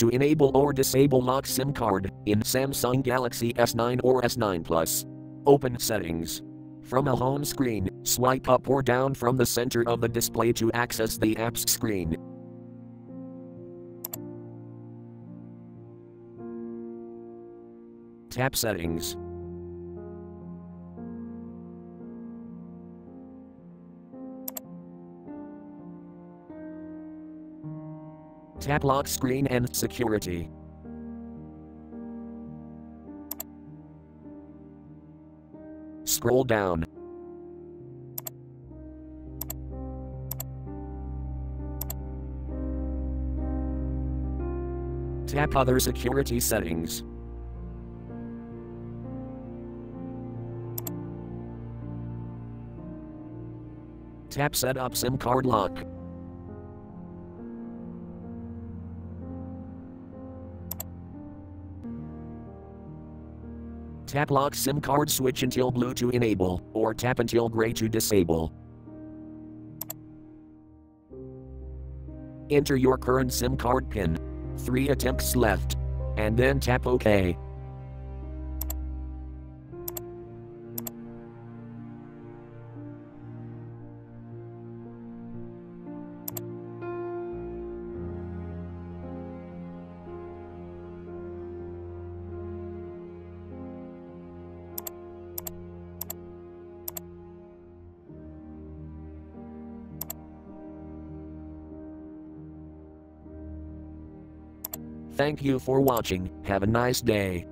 To enable or disable lock SIM card in Samsung Galaxy S9 or S9 Plus. Open Settings. From a home screen, swipe up or down from the center of the display to access the apps screen. Tap Settings. Tap Lock Screen and Security. Scroll down. Tap Other Security Settings. Tap Set up SIM card lock. Tap Lock SIM card switch until blue to enable, or tap until gray to disable. Enter your current SIM card PIN. 3 attempts left. And then tap OK. Thank you for watching. Have a nice day.